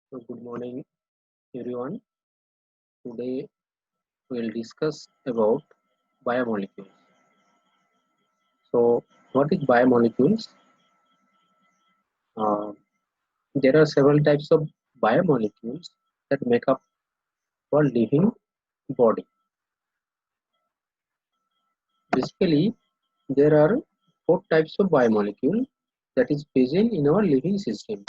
So good morning, everyone. Today we'll discuss about biomolecules. So, what is biomolecules? Uh, there are several types of biomolecules that make up our living body. Basically, there are four types of biomolecule that is present in our living system.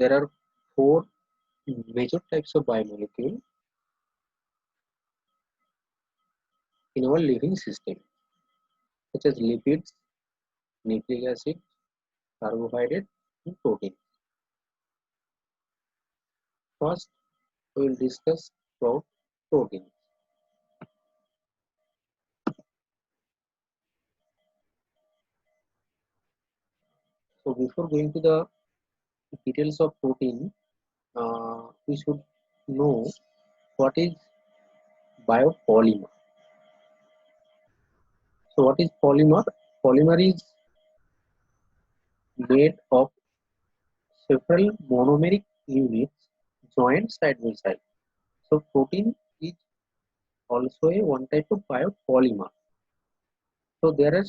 There are four major types of biomolecule in our living system, such as lipids, nucleic acid, carbohydrate, and protein. First, we will discuss about protein. So before going to the details of protein, we should know what is biopolymer. So what is polymer? Polymer is made of several monomeric units joined side by side. So protein is also a one type of biopolymer. So there are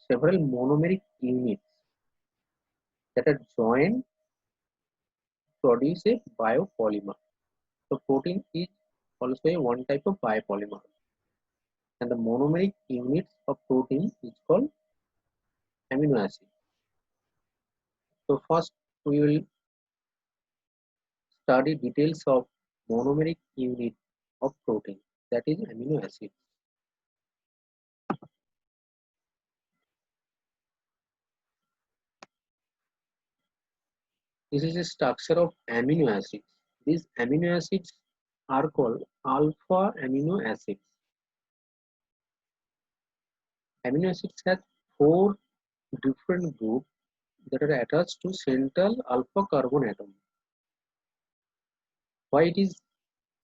several monomeric units that are joined to produce a biopolymer. So protein is also a one type of biopolymer, and the monomeric units of protein is called amino acid. So first we will study details of monomeric unit of protein, that is amino acid. This is a structure of amino acids. These amino acids are called alpha amino acids. Amino acids have four different groups that are attached to central alpha carbon atom. Why it is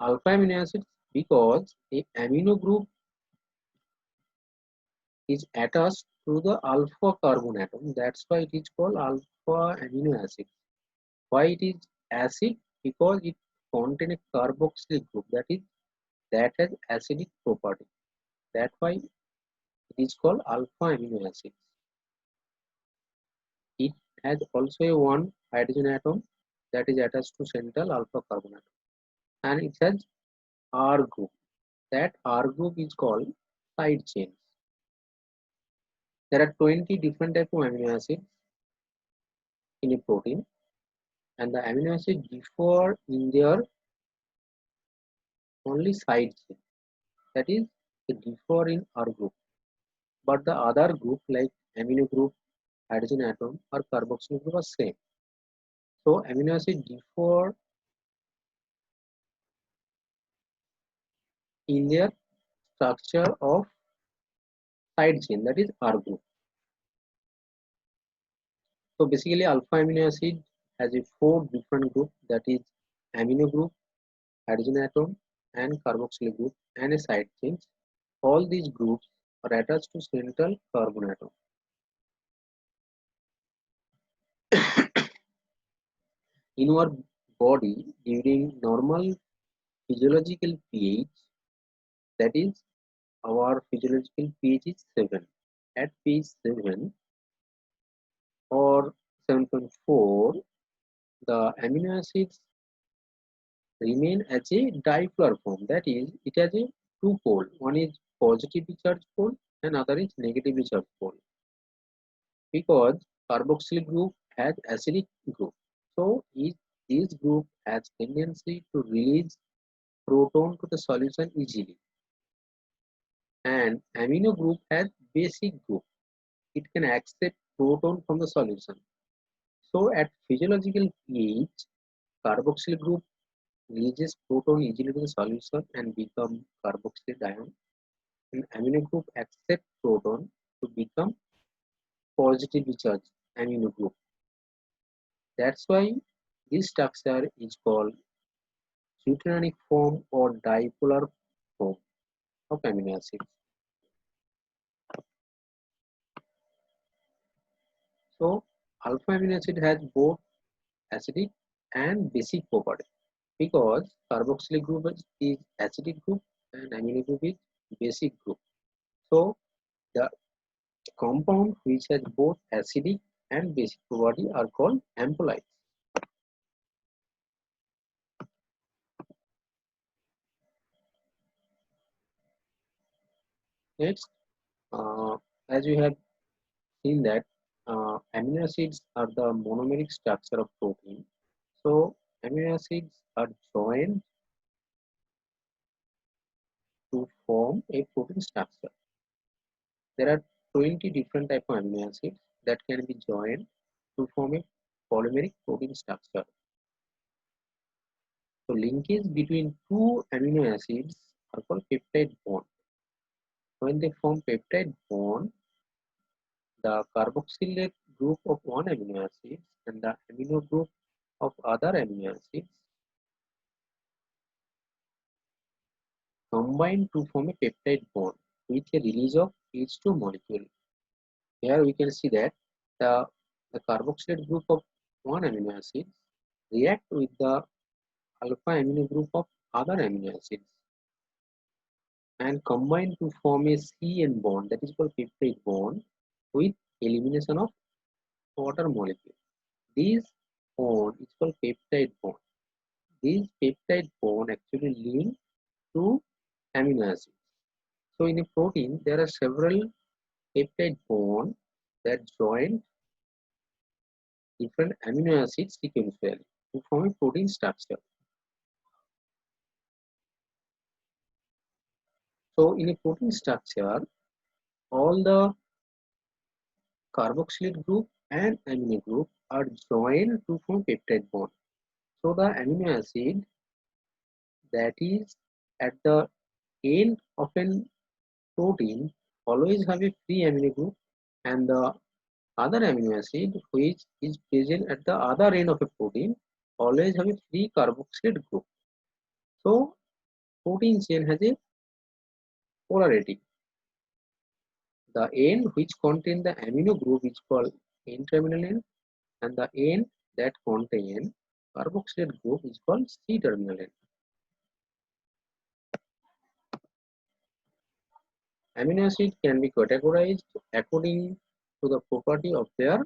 alpha amino acids? Because a amino group is attached to the alpha carbon atom. That's why it is called alpha amino acid. Why it is acid? Because it contains a carboxyl group that has acidic property. That's why it is called alpha amino acid. It has also a one hydrogen atom that is attached to central alpha carbon atom, and it has R group. That R group is called side chains. There are 20 different types of amino acids in a protein, and the amino acids differ in their only side chain. That is, they differ in R group, but the other group like amino group, hydrogen atom, or carboxyl group are same. So amino acids differ in their structure of side chain, that is R group. So basically, alpha amino acid has a four different group, that is amino group, hydrogen atom, and carboxyl group, and a side chain. All these groups are attached to central carbon atom. In our body, during normal physiological pH, that is, our physiological pH is 7. At pH 7 or 7.4, the amino acids remain as a dipolar form. That is, it has a two pole. One is positively charged pole and other is negatively charged pole. Because carboxyl group has acidic group. So each group has tendency to release proton to the solution easily. And amino group has basic group. It can accept proton from the solution. So at physiological pH, carboxyl group releases proton easily to the solution and become carboxyl ion. And amino group accept proton to become positively charged amino group. That's why this structure is called deuterionic form or dipolar form of amino acids. So alpha amino acid has both acidic and basic property because carboxylic group is acidic group and amino group is basic group. So the compound which has both acidic and basic property are called ampholytes. Next, as you have seen that amino acids are the monomeric structure of protein. So amino acids are joined to form a protein structure. There are 20 different type of amino acids that can be joined to form a polymeric protein structure. So linkage between two amino acids are called peptide bond. When they form peptide bond, the carboxylate group of one amino acid and the amino group of other amino acids combine to form a peptide bond with a release of H2 molecule. Here we can see that the carboxylate group of one amino acid react with the alpha amino group of other amino acids and combine to form a CN bond, that is called peptide bond, with elimination of water molecule. This bond is called peptide bond. These peptide bond actually link to amino acids. So in a protein, there are several peptide bonds that join different amino acids sequentially to form a protein structure. So in a protein structure, all the carboxylate group and amino group are joined to form peptide bond. So the amino acid that is at the end of an protein always have a free amino group, and the other amino acid which is present at the other end of a protein always have a free carboxylate group. So protein chain has a polarity. The end which contain the amino group is called N-terminal end, and the end that contain carboxylate group is called C-terminal end. Amino acids can be categorized according to the property of their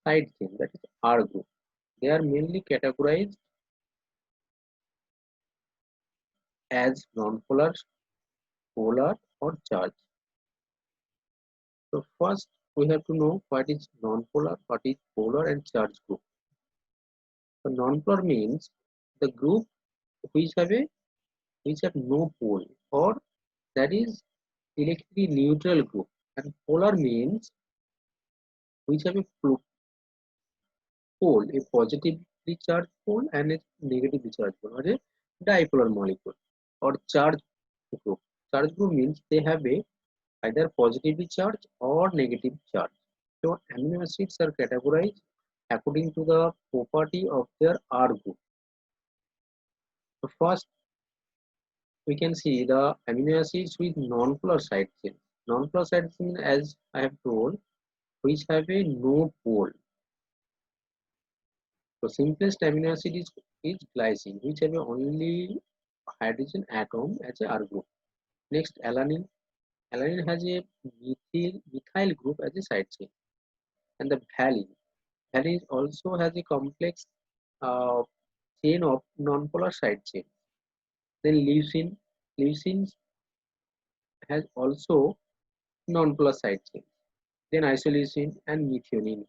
side chain, that is R group. They are mainly categorized as non-polar, polar, or charged. So first we have to know what is non-polar, what is polar and charged group. So non-polar means the group which have a which have no pole, or that is electrically neutral group, and polar means which have a pole, a positively charged pole and a negatively charged pole, or a dipolar molecule or charged group. Charged group means they have a either positively charged or negative charge. So amino acids are categorized according to the property of their R group. So first we can see the amino acids with non-polar side chain. Non-polar side chain, as I have told, which have a no pole. So simplest amino acid is glycine, which have a only hydrogen atom as a R group. Next, alanine. Alanine has a methyl group as a side chain, and the valine. Valine also has a complex uh, chain of non-polar side chain. Then leucine. Leucine has also non-polar side chain. Then isoleucine and methionine.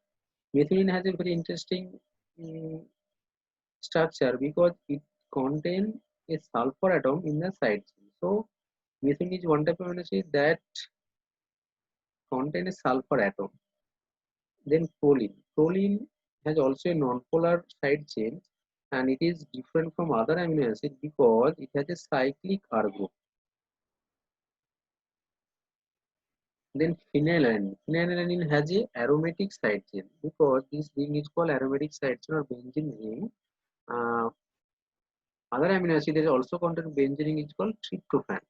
Methionine has a very interesting um, structure because it contains a sulfur atom in the side chain. So methionine is one type of amino acid that contains a sulfur atom. Then proline. Proline has also a non-polar side chain, and it is different from other amino acids because it has a cyclic R group. Then phenylalanine. Phenylalanine has a aromatic side chain because this ring is called aromatic side chain or benzene ring. Uh, Other amino acid is also contain benzene ring is called tryptophan.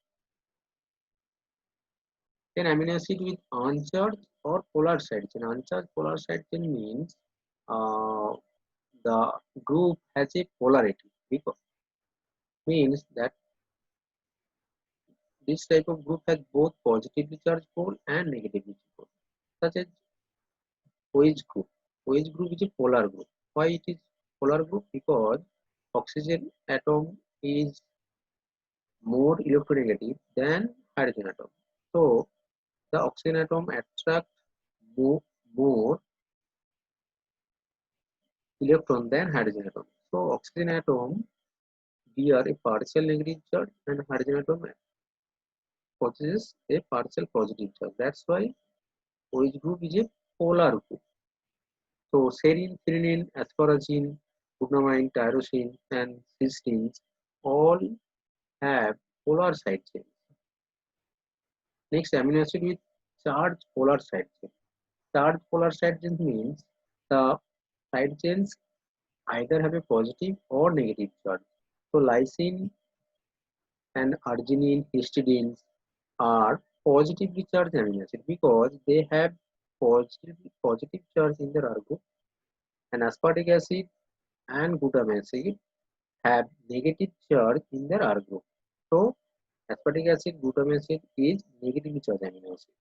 Then amino acid with uncharged or polar side chain. Uncharged polar side chain means uh, the group has a polarity because means that this type of group has both positively charged pole and negatively charged pole, such as OH group. OH group is a polar group. Why it is polar group? Because oxygen atom is more electronegative than hydrogen atom. So the oxygen atom attracts more electron than hydrogen atom. So oxygen atom bear a partial negative charge and hydrogen atom possesses a partial positive charge. That's why OH group is a polar group. So serine, threonine, asparagine, glutamine, tyrosine, and cysteines all have polar side chains. Next, amino acid with charged polar side chain. Charged polar side chain means the side chains either have a positive or negative charge. So lysine and arginine, histidines are positively charged amino acid because they have positive charge in their R group, and aspartic acid and glutamic acid have negative charge in their R group. So aspartic acid, glutamic acid is negatively charged amino acid,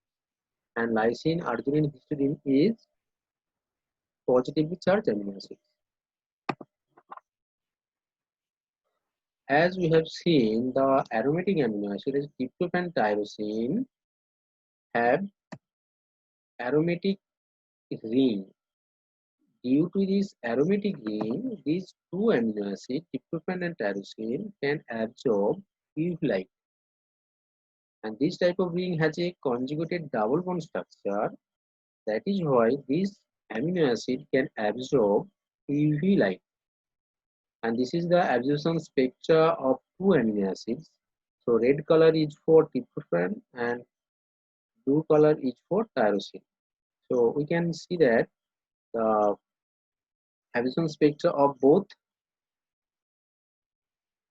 and lysine, arginine, histidine is positively charged amino acid. As we have seen, the aromatic amino acids tryptophan, tyrosine have aromatic ring. Due to this aromatic ring, these two amino acids, tryptophan and tyrosine, can absorb UV light. And this type of ring has a conjugated double bond structure. That is why this amino acid can absorb UV light. And this is the absorption spectra of two amino acids. So red color is for tryptophan and blue color is for tyrosine. So we can see that the absorption spectra of both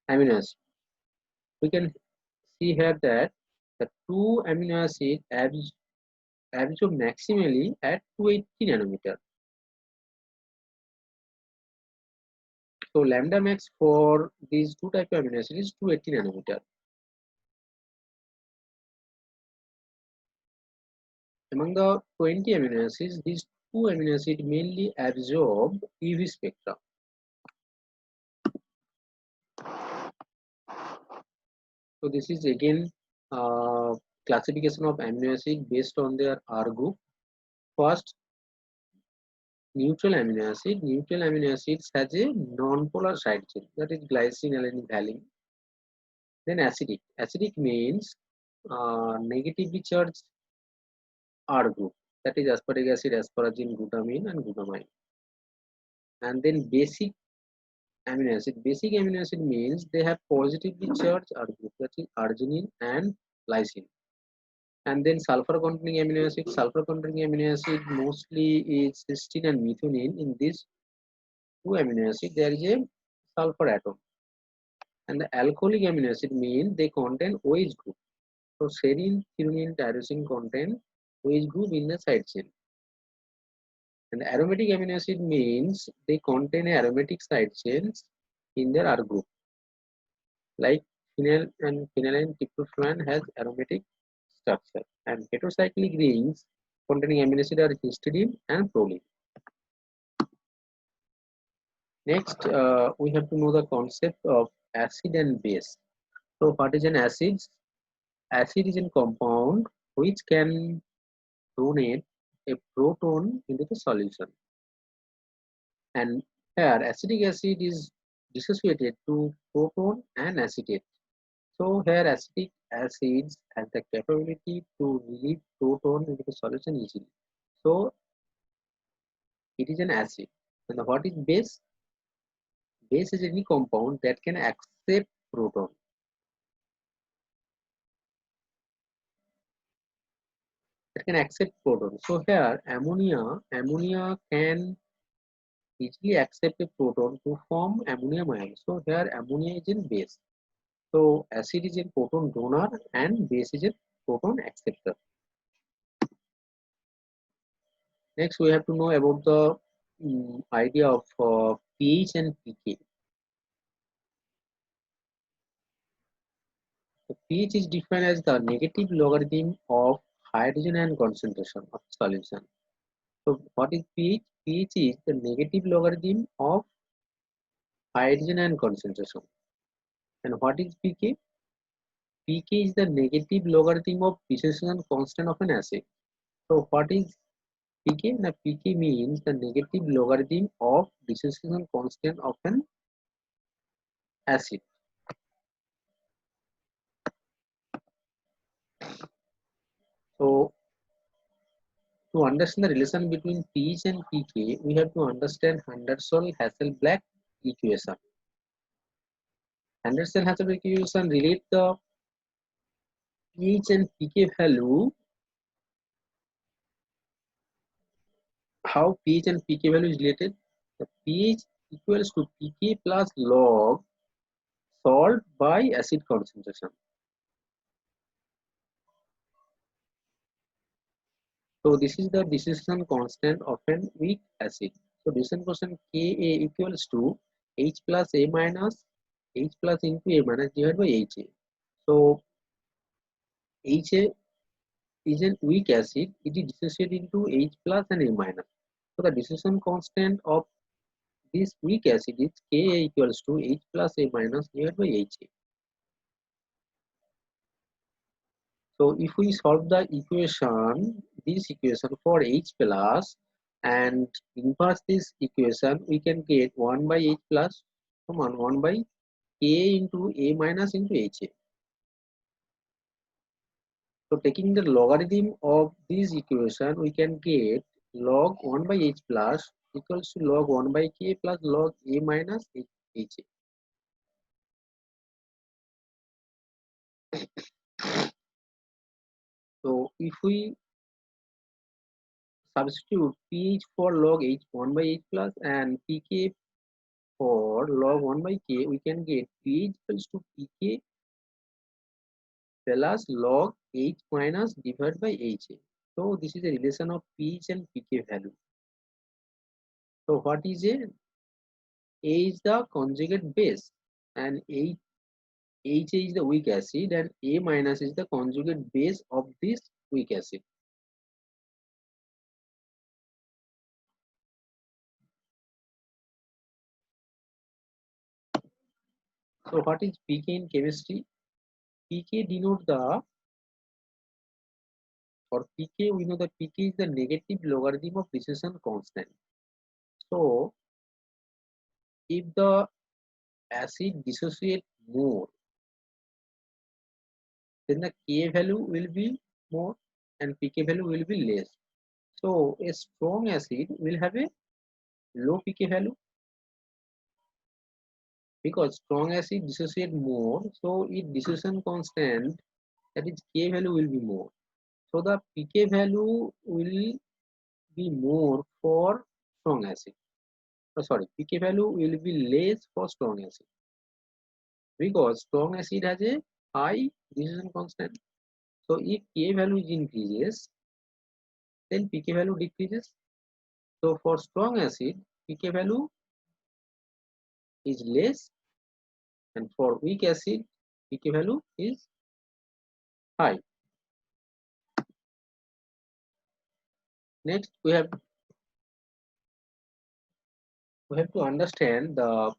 amino acids. We can see here that the two amino acids absorb maximally at 280 nanometer. So lambda max for these two type of amino acids is 280 nanometer. Among the 20 amino acids, these two amino acids mainly absorb UV spectra. So this is again classification of amino acid based on their R group. First, neutral amino acid. Neutral amino acids has a non-polar side chain, that is glycine, alanine, valine. Then acidic. Acidic means negatively charged R group, that is aspartic acid, asparagine, glutamine, and glutamine. And then basic amino acid. Basic amino acid means they have positively charged R group, that is arginine and lysine. And then sulfur containing amino acid. Sulfur containing amino acid mostly is cysteine and methionine. In this two amino acid, there is a sulfur atom. And the alcoholic amino acid means they contain OH group. So serine, threonine, tyrosine contain OH group in the side chain. And the aromatic amino acid means they contain aromatic side chains in their R group. Like phenyl and phenylalanine tryptophan has aromatic structure. And heterocyclic rings containing amino acid are histidine and proline. Next, we have to know the concept of acid and base. So what is an acid? Acid is a compound which can donate a proton into the solution. And here acetic acid is dissociated to proton and acetate. So here acetic acids have the capability to release proton into the solution easily. So it is an acid. And what is base? Base is any compound that can accept proton. That can accept proton. So here ammonia can easily accept a proton to form ammonium ion. So here ammonia is in base. So acid is a proton donor and base is a proton acceptor. Next, we have to know about the idea of pH and pK. The pH is defined as the negative logarithm of hydrogen ion concentration of solution. So what is pH? pH is the negative logarithm of hydrogen ion concentration. And what is pK? pK is the negative logarithm of dissociation constant of an acid. So what is pK? Now pK means the negative logarithm of dissociation constant of an acid. So to understand the relation between pH and pK, we have to understand Henderson-Hasselbalch equation. Henderson-Hasselbalch equation relate the pH and pK value. How pH and pK value is related? The pH equals to pK plus log salt by acid concentration. So this is the dissociation constant of an weak acid. So dissociation constant Ka equals to H plus A minus H plus into A minus divided by HA. So HA is a weak acid. It is dissociated into H plus and A minus. So the dissociation constant of this weak acid is Ka equals to H plus A minus divided by HA. So if we solve the equation, this equation for H plus and inverse this equation, we can get 1 by H plus on 1 by K into A minus into HA. So taking the logarithm of this equation, we can get log 1 by H plus equals to log 1 by K plus log A minus HA. So if we substitute pH for log H 1 by H plus and pK for log 1 by K, we can get pH equals to pK plus log H minus divided by HA. So this is a relation of pH and pK value. So what is A? A is the conjugate base and HA is the weak acid and A minus is the conjugate base of this weak acid. So what is pK in chemistry? pK denotes the, for pK we know that pK is the negative logarithm of dissociation constant. So if the acid dissociate more, then the Ka value will be more and pK value will be less. So a strong acid will have a low pK value because strong acid dissociate more, so its dissociation constant, that is K value, will be more. So the pK value will be more for strong acid. Oh, sorry, pK value will be less for strong acid because strong acid has a high dissociation constant. So if K value increases, then pK value decreases. So for strong acid, pK value is less, and for weak acid, pK value is high. Next, we have to understand the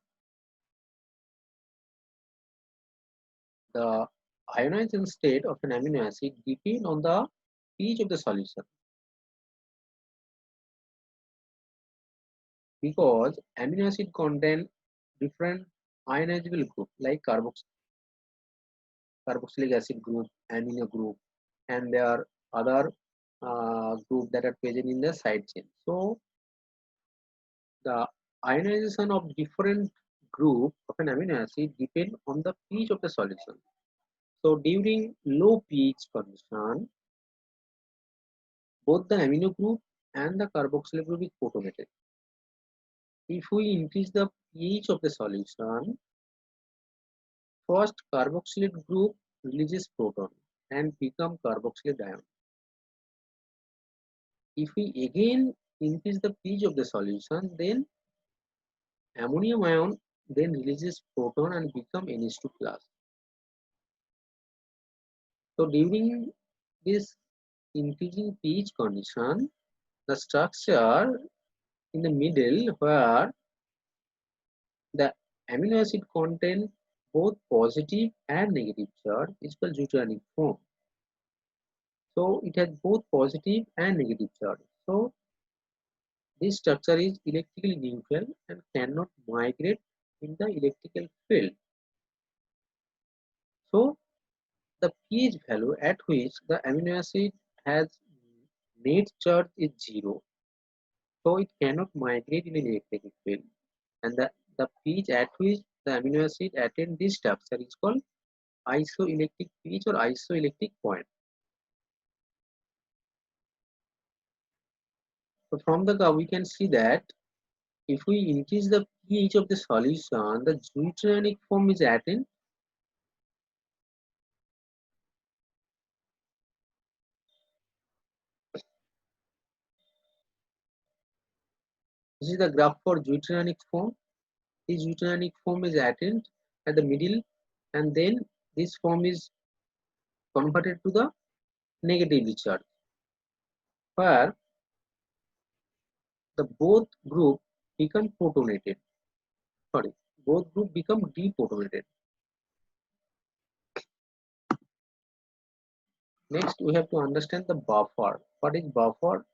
ionization state of an amino acid depend on the pH of the solution, because amino acid contain different ionizable group like carboxylic acid group, amino group, and there are other group that are present in the side chain. So the ionization of different group of an amino acid depend on the pH of the solution. So during low pH condition, both the amino group and the carboxyl group is protonated. If we increase the pH of the solution, first carboxylate group releases proton and become carboxylate ion. If we again increase the pH of the solution, then ammonium ion then releases proton and become NH2 plus. So during this increasing pH condition, the structure in the middle where the amino acid contain both positive and negative charge is called deuterionic form. So it has both positive and negative charge. So this structure is electrically neutral and cannot migrate in the electrical field. So the pH value at which the amino acid has net charge is 0. So it cannot migrate in an electric field. And the pH at which the amino acid attain this structure is called isoelectric pH or isoelectric point. So from the graph we can see that if we increase the pH of the solution, the deuterionic form is attained. This is the graph for deuterionic form. This deuterionic form is attained at the middle, and then this form is converted to the negatively charged, where the both group become protonated. Sorry, both group become deprotonated. Next, we have to understand the buffer. What is buffer?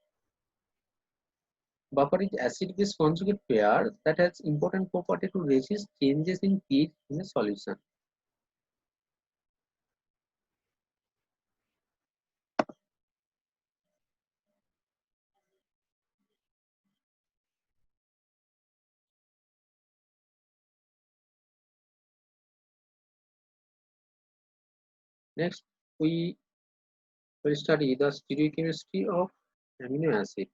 Buffer is acid-base conjugate pair that has important property to resist changes in pH in a solution. Next, we will study the stereochemistry of amino acid.